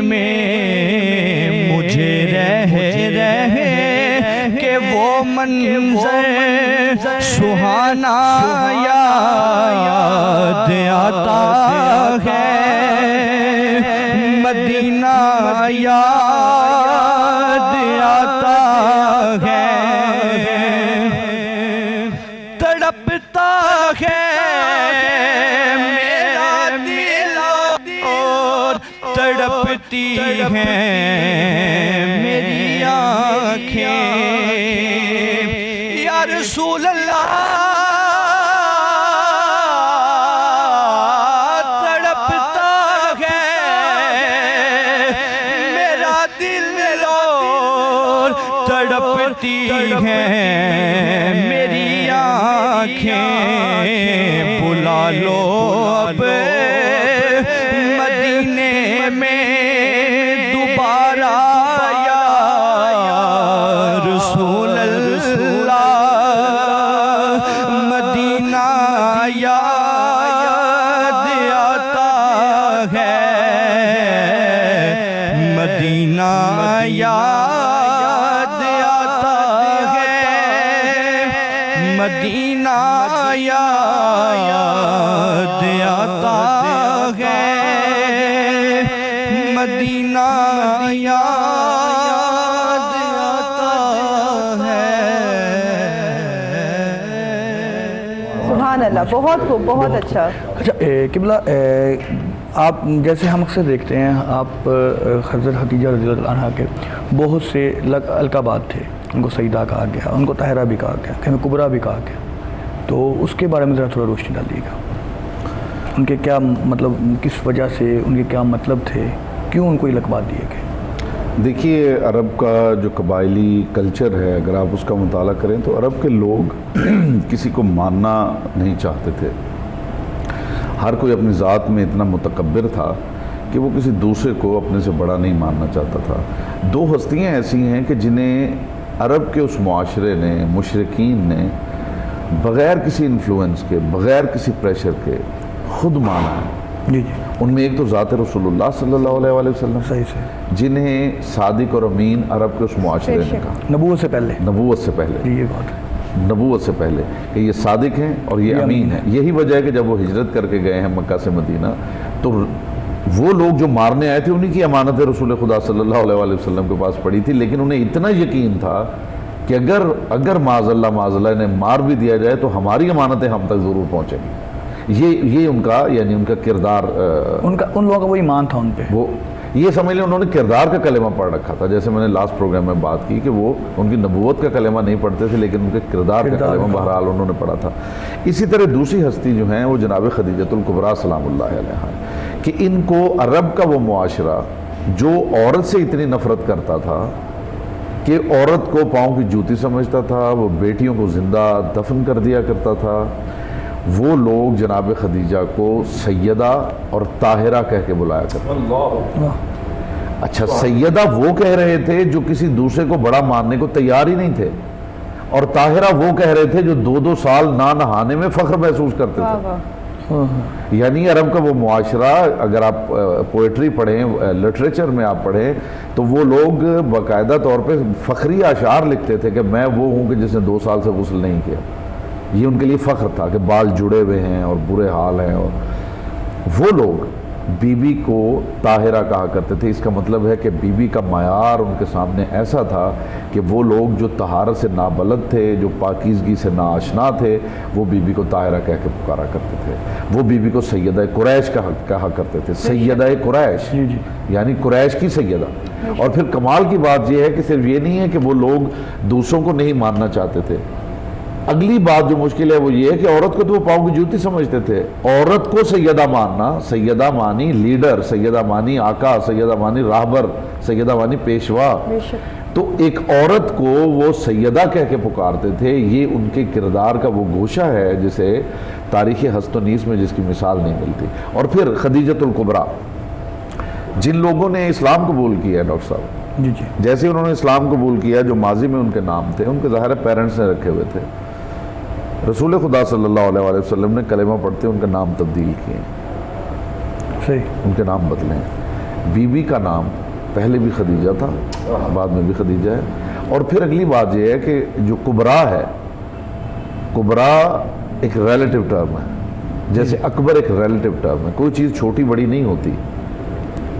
میں مجھے رہ کہ وہ منظر سہانا یاد آتا ہے مدینہ یاد آتا ہے تڑپتا ہے میرا دل اور تڑپتی ہیں میری آنکھیں یا رسول اللہ تڑپتا ہے میرا دل اور تڑپتی ہیں میری آنکھیں بلا لو اب مدینے میں دوبارہ یا رسول اللہ مدینہ یاد آتا ہے مدینہ یاد آتا ہے مدینہ یاد آتا ہے مدینہ یاد آتا ہے سبحان اللہ، بہت خوب، بہت اچھا۔ اچھا قبلہ، آپ جیسے ہم اکثر دیکھتے ہیں آپ حضرت خدیجہ رضی اللہ عنہا کے بہت سے القابات تھے، ان کو سیدہ کہا گیا، ان کو طاہرہ بھی کہا گیا، کہیں کبریٰ بھی کہا گیا، تو اس کے بارے میں ذرا تھوڑا روشنی ڈالیے گا، ان کے کیا مطلب، کس وجہ سے ان کے کیا مطلب تھے، کیوں ان کو یہ لقبات دیے گئے؟ دیکھیے عرب کا جو قبائلی کلچر ہے اگر آپ اس کا مطالعہ کریں تو عرب کے لوگ کسی کو ماننا نہیں چاہتے تھے، ہر کوئی اپنی ذات میں اتنا متکبر تھا کہ وہ کسی دوسرے کو اپنے سے بڑا نہیں ماننا چاہتا تھا۔ دو ہستیاں ایسی ہیں کہ جنہیں عرب کے اس معاشرے نے، مشرکین نے بغیر کسی انفلوئنس کے، بغیر کسی پریشر کے خود مانا ہے۔ جی جی، ان میں ایک تو ذات رسول اللہ صلی اللہ علیہ وسلم، صحیح سے، جنہیں صادق اور امین عرب کے اس معاشرے نے کہا نبوت سے پہلے، نبوت سے پہلے، جی یہ بات ہے، نبوت سے پہلے کہ یہ صادق ہیں اور یہ امین ہیں۔ یہی وجہ ہے کہ جب وہ ہجرت کر کے گئے ہیں مکہ سے مدینہ تو وہ لوگ جو مارنے آئے تھے انہی کی امانت رسول خدا صلی اللہ علیہ وسلم کے پاس پڑی تھی، لیکن انہیں اتنا یقین تھا کہ اگر معاذ اللہ انہیں مار بھی دیا جائے تو ہماری امانتیں ہم تک ضرور پہنچیں گی۔ یہ ان کا یعنی ان کا کردار، ان لوگوں کا وہ ایمان تھا ان پہ، وہ یہ سمجھ لیں انہوں نے کردار کا کلمہ پڑھ رکھا تھا، جیسے میں نے لاسٹ پروگرام میں بات کی کہ وہ ان کی نبوت کا کلمہ نہیں پڑھتے تھے لیکن ان کے کردار کا کلمہ بہرحال انہوں نے پڑھا تھا۔ اسی طرح دوسری ہستی جو ہیں وہ جناب خدیجۃ الکبریٰ سلام اللہ علیہا، کہ ان کو عرب کا وہ معاشرہ جو عورت سے اتنی نفرت کرتا تھا کہ عورت کو پاؤں کی جوتی سمجھتا تھا، وہ بیٹیوں کو زندہ دفن کر دیا کرتا تھا، وہ لوگ جناب خدیجہ کو سیدہ اور طاہرہ کہہ کے بلایا کرتے تھے۔ اچھا، سیدہ وہ کہہ رہے تھے جو کسی دوسرے کو بڑا ماننے کو تیار ہی نہیں تھے، اور طاہرہ وہ کہہ رہے تھے جو 2-2 سال نہ نہانے میں فخر محسوس کرتے تھے۔ یعنی عرب کا وہ معاشرہ، اگر آپ پوئٹری پڑھیں، لٹریچر میں آپ پڑھیں تو وہ لوگ باقاعدہ طور پہ فخری اشعار لکھتے تھے کہ میں وہ ہوں کہ جس نے 2 سال سے غسل نہیں کیا۔ یہ ان کے لیے فخر تھا کہ بال جڑے ہوئے ہیں اور برے حال ہیں، اور وہ لوگ بی بی کو طاہرہ کہا کرتے تھے. اس کا مطلب ہے کہ بی بی کا معیار ان کے سامنے ایسا تھا کہ وہ لوگ جو طہارت سے نابلد تھے, جو پاکیزگی سے ناآشنا تھے, وہ بی بی کو طاہرہ کہہ کے پکارا کرتے تھے. وہ بی بی کو سیدہ قریش کہا کرتے تھے. سیدہ قریش یعنی قریش کی سیدہ. اور پھر کمال کی بات یہ ہے کہ صرف یہ نہیں ہے کہ وہ لوگ دوسروں کو نہیں ماننا چاہتے تھے. اگلی بات جو مشکل ہے وہ یہ ہے کہ عورت کو تو وہ پاؤں کی جوتی سمجھتے تھے. عورت کو سیدہ ماننا, سیدہ مانی لیڈر, سیدہ مانی آقا, سیدہ مانی راہبر, سیدہ مانی پیشوا. تو ایک عورت کو وہ سیدہ کہہ کے پکارتے تھے. یہ ان کے کردار کا وہ گوشہ ہے جسے تاریخ ہست و نیس میں جس کی مثال نہیں ملتی. اور پھر خدیجۃ الکبریٰ, جن لوگوں نے اسلام قبول کیا ہے ڈاکٹر صاحب, جیسے انہوں نے اسلام قبول کیا, جو ماضی میں ان کے نام تھے, ان کے ظاہر پیرنٹس نے رکھے ہوئے تھے. رسول خدا صلی اللہ علیہ وسلم نے کلمہ پڑھتے ان کے نام تبدیل کیے, ان کے نام بدلے. بی بی کا نام پہلے بھی خدیجہ تھا, بعد میں بھی خدیجہ ہے. اور پھر اگلی بات یہ ہے کہ جو کبریٰ ہے, کبریٰ ایک ریلیٹیو ٹرم ہے, جیسے اکبر ایک ریلیٹیو ٹرم ہے. کوئی چیز چھوٹی بڑی نہیں ہوتی.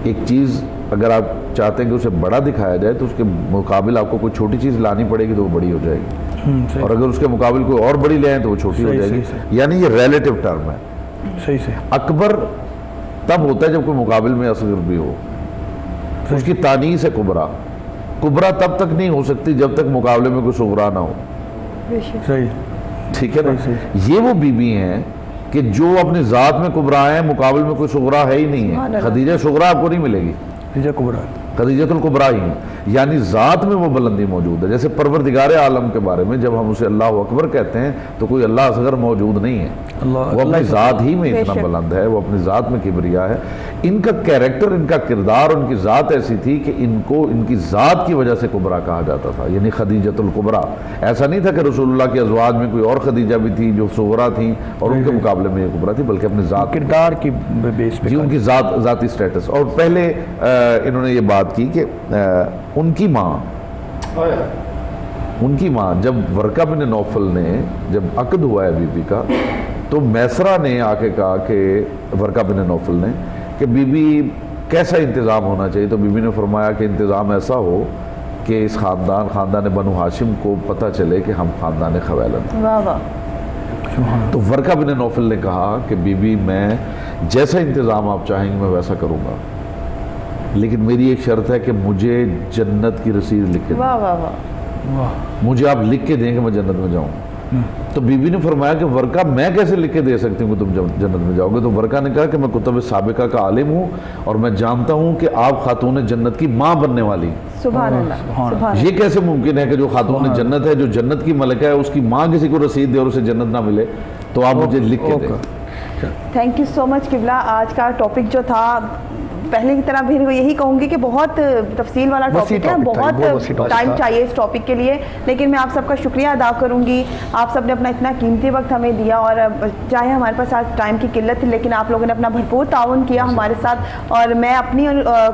ایک چیز اگر آپ چاہتے ہیں کہ اسے بڑا دکھایا جائے تو اس کے مقابل آپ کو کوئی چھوٹی چیز لانی پڑے گی تو وہ بڑی ہو جائے گی, اور اگر اس کے مقابل کوئی اور بڑی لے آئیں تو وہ چھوٹی ہو جائے گی. یعنی یہ ریلیٹیو ٹرم ہے. اکبر تب ہوتا ہے جب کوئی مقابل میں اصغر بھی ہو, اس کی تانیث ہے کبریٰ. کبریٰ تب تک نہیں ہو سکتی جب تک مقابلے میں کوئی صغریٰ نہ ہو. ٹھیک ہے نا. یہ وہ بی بی ہیں کہ جو اپنی ذات میں کبریٰ ہیں, مقابل میں کوئی صغریٰ ہے ہی نہیں ہے. خدیجہ صغریٰ آپ کو نہیں ملے گی, خدیجۃ الکبریٰ ہی, یعنی ذات میں وہ بلندی موجود ہے. جیسے پروردگار عالم کے بارے میں جب ہم اسے اللہ اکبر کہتے ہیں تو کوئی اللہ اصغر موجود نہیں ہے, وہ اپنی ذات ہی میں اتنا بلند ہے, وہ اپنی ذات میں کبریا ہے. ان کا کیریکٹر, ان کا کردار, ان کی ذات ایسی تھی کہ ان کو ان کی ذات کی وجہ سے کبریٰ کہا جاتا تھا, یعنی خدیجۃ الکبریٰ. ایسا نہیں تھا کہ رسول اللہ کے ازواج میں کوئی اور خدیجہ بھی تھی جو صغریٰ تھیں اور ان کے مقابلے میں یہ کبریٰ تھی, بلکہ اپنی ذات کردار کی بیس پہ, ان کی ذاتی سٹیٹس. اور پہلے انہوں نے یہ بات کی کہ ان کی ماں جب ورقہ بن نوفل نے جب عقد ہوا ہے بی بی کا, تو میسرہ نے آ کے کہا کہ ورقہ بن نوفل نے کہ بی بی کیسا انتظام ہونا چاہیے. تو بی بی نے فرمایا کہ انتظام ایسا ہو کہ اس خاندان بنو ہاشم کو پتہ چلے کہ ہم خاندان خویلد ہیں. تو ورقہ بن نوفل نے کہا کہ بی بی میں جیسا انتظام آپ چاہیں گے میں ویسا کروں گا, لیکن میری ایک شرط ہے کہ مجھے جنت کی رسید لکھ کے دیں. مجھے آپ لکھ کے دیں کہ میں جنت میں جاؤں. تو بی بی نے فرمایا کہ ورقہ میں کیسے لکھ کے دے سکتی ہوں کہ تم جنت میں جاؤ گے. تو ورقہ نے کہا کہ میں کتب سابقہ کا عالم ہوں اور میں جانتا ہوں کہ آپ خاتون جنت کی ماں بننے والی. سبحان اللہ. یہ کیسے ممکن ہے کہ جو خاتون جنت ہے, جو جنت کی ملکہ ہے, اس کی ماں کسی کو رسید دے اور اسے جنت نہ ملے؟ تو آپ مجھے لکھ کے دیں. تھینک یو سو مچ قبلہ. آج کا ٹاپک جو تھا پہلے کی طرح بھی یہی کہوں گی کہ بہت تفصیل والا ٹاپک ہے, بہت ٹائم چاہیے اس ٹاپک کے لیے, لیکن میں آپ سب کا شکریہ ادا کروں گی. آپ سب نے اپنا اتنا قیمتی وقت ہمیں دیا, اور چاہے ہمارے پاس آج ٹائم کی قلت تھی لیکن آپ لوگوں نے اپنا بھرپور تعاون کیا ہمارے ساتھ, اور میں اپنی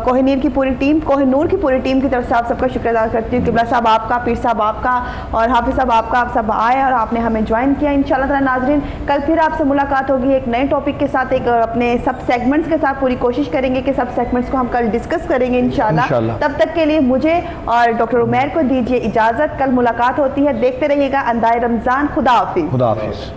کوہ نور کی پوری ٹیم کی طرف سے آپ سب کا شکریہ ادا کرتی ہوں. قبلہ صاحب آپ کا, پیر صاحب آپ کا, اور حافظ صاحب آپ کا, آپ سب آئے اور آپ نے ہمیں جوائن کیا. انشاءاللہ تعالی ناظرین کل پھر آپ سے ملاقات ہوگی ایک نئے ٹاپک کے ساتھ, ایک اپنے سب سیگمنٹس کے ساتھ. پوری کوشش کریں گے کہ سب سیگمنٹس کو ہم کل ڈسکس کریں گے انشاءاللہ. تب تک کے لیے مجھے اور ڈاکٹر عمیر کو دیجیے اجازت. کل ملاقات ہوتی ہے, دیکھتے رہیے گا اندھائے رمضان. خدا حافظ.